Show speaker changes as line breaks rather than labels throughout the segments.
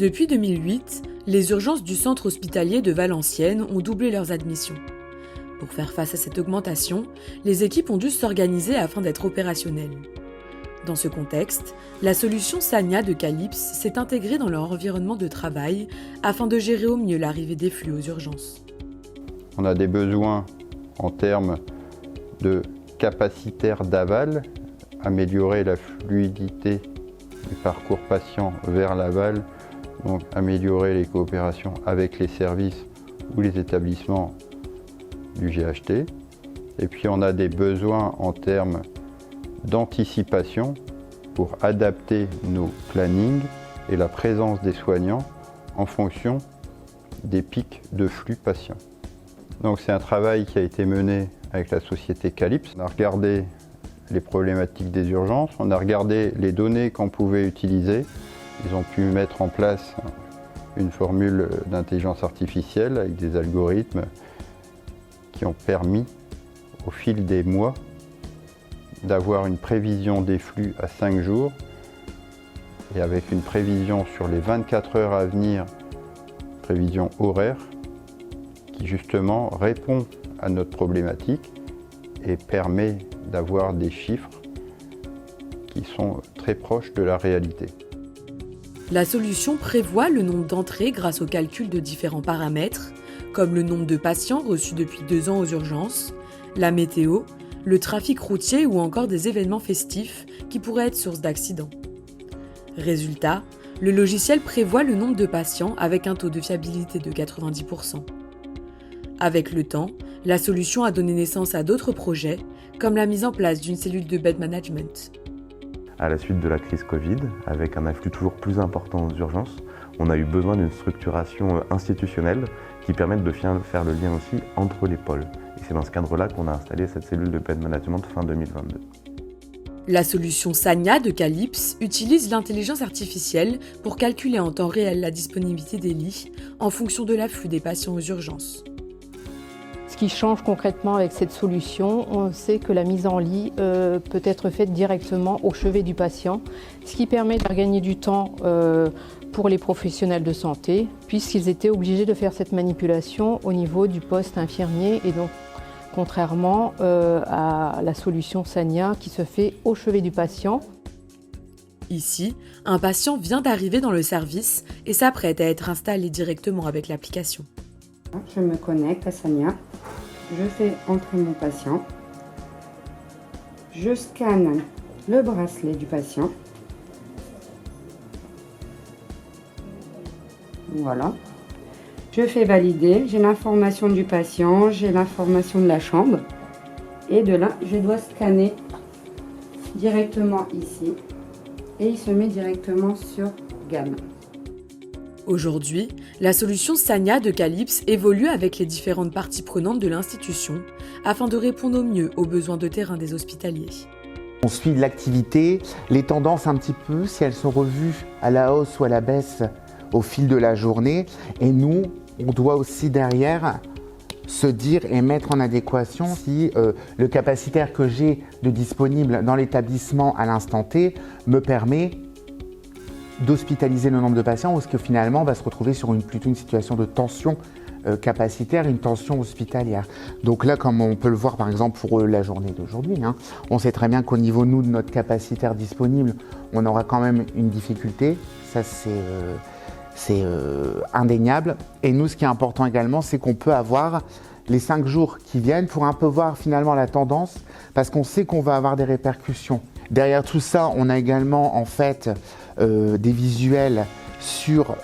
Depuis 2008, les urgences du centre hospitalier de Valenciennes ont doublé leurs admissions. Pour faire face à cette augmentation, les équipes ont dû s'organiser afin d'être opérationnelles. Dans ce contexte, la solution Sania de Calypse s'est intégrée dans leur environnement de travail afin de gérer au mieux l'arrivée des flux aux urgences.
On a des besoins en termes de capacitaire d'aval, améliorer la fluidité du parcours patient vers l'aval, donc améliorer les coopérations avec les services ou les établissements du GHT. Et puis on a des besoins en termes d'anticipation pour adapter nos plannings et la présence des soignants en fonction des pics de flux patients. Donc c'est un travail qui a été mené avec la société Calypse. On a regardé les problématiques des urgences, on a regardé les données qu'on pouvait utiliser. Ils ont pu mettre en place une formule d'intelligence artificielle avec des algorithmes qui ont permis, au fil des mois, d'avoir une prévision des flux à 5 jours et avec une prévision sur les 24 heures à venir, prévision horaire, qui justement répond à notre problématique et permet d'avoir des chiffres qui sont très proches de la réalité.
La solution prévoit le nombre d'entrées grâce au calcul de différents paramètres, comme le nombre de patients reçus depuis 2 ans aux urgences, la météo, le trafic routier ou encore des événements festifs qui pourraient être source d'accidents. Résultat, le logiciel prévoit le nombre de patients avec un taux de fiabilité de 90%. Avec le temps, la solution a donné naissance à d'autres projets, comme la mise en place d'une cellule de bed management.
À la suite de la crise Covid, avec un afflux toujours plus important aux urgences, on a eu besoin d'une structuration institutionnelle qui permette de faire le lien aussi entre les pôles. Et c'est dans ce cadre-là qu'on a installé cette cellule de bed management fin 2022.
La solution Sania de Calypse utilise l'intelligence artificielle pour calculer en temps réel la disponibilité des lits en fonction de l'afflux des patients aux urgences.
Ce qui change concrètement avec cette solution, on sait que la mise en lit peut être faite directement au chevet du patient, ce qui permet de gagner du temps pour les professionnels de santé, puisqu'ils étaient obligés de faire cette manipulation au niveau du poste infirmier, et donc contrairement à la solution Sania qui se fait au chevet du patient.
Ici, un patient vient d'arriver dans le service et s'apprête à être installé directement avec l'application.
Je me connecte à Sania, je fais entrer mon patient, je scanne le bracelet du patient, voilà, je fais valider, j'ai l'information du patient, j'ai l'information de la chambre et de là je dois scanner directement ici et il se met directement sur gamme.
Aujourd'hui, la solution Sania de Calypse évolue avec les différentes parties prenantes de l'institution afin de répondre au mieux aux besoins de terrain des hospitaliers.
On suit l'activité, les tendances un petit peu, si elles sont revues à la hausse ou à la baisse au fil de la journée. Et nous, on doit aussi derrière se dire et mettre en adéquation si le capacitaire que j'ai de disponible dans l'établissement à l'instant T me permet d'hospitaliser le nombre de patients ou est-ce que finalement on va se retrouver sur plutôt une situation de tension capacitaire, une tension hospitalière. Donc là, comme on peut le voir par exemple pour la journée d'aujourd'hui, on sait très bien qu'au niveau nous de notre capacitaire disponible, on aura quand même une difficulté, ça c'est indéniable. Et nous, ce qui est important également, c'est qu'on peut avoir les 5 jours qui viennent pour un peu voir finalement la tendance, parce qu'on sait qu'on va avoir des répercussions. Derrière tout ça, on a également en fait des visuels sur,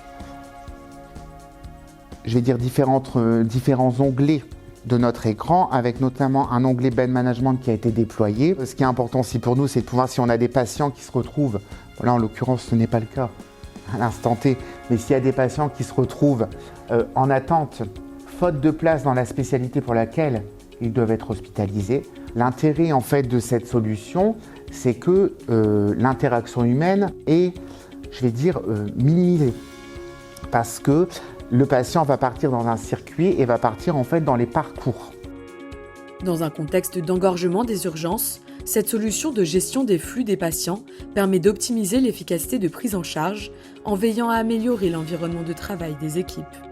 je vais dire, différents onglets de notre écran, avec notamment un onglet bed management qui a été déployé. Ce qui est important aussi pour nous, c'est de pouvoir, si on a des patients qui se retrouvent, là en l'occurrence ce n'est pas le cas à l'instant T, mais s'il y a des patients qui se retrouvent en attente, faute de place dans la spécialité pour laquelle ils doivent être hospitalisés, l'intérêt en fait de cette solution, c'est que l'interaction humaine est, je vais dire, minimisée. Parce que le patient va partir dans un circuit et va partir en fait dans les parcours.
Dans un contexte d'engorgement des urgences, Cette solution de gestion des flux des patients permet d'optimiser l'efficacité de prise en charge en veillant à améliorer l'environnement de travail des équipes.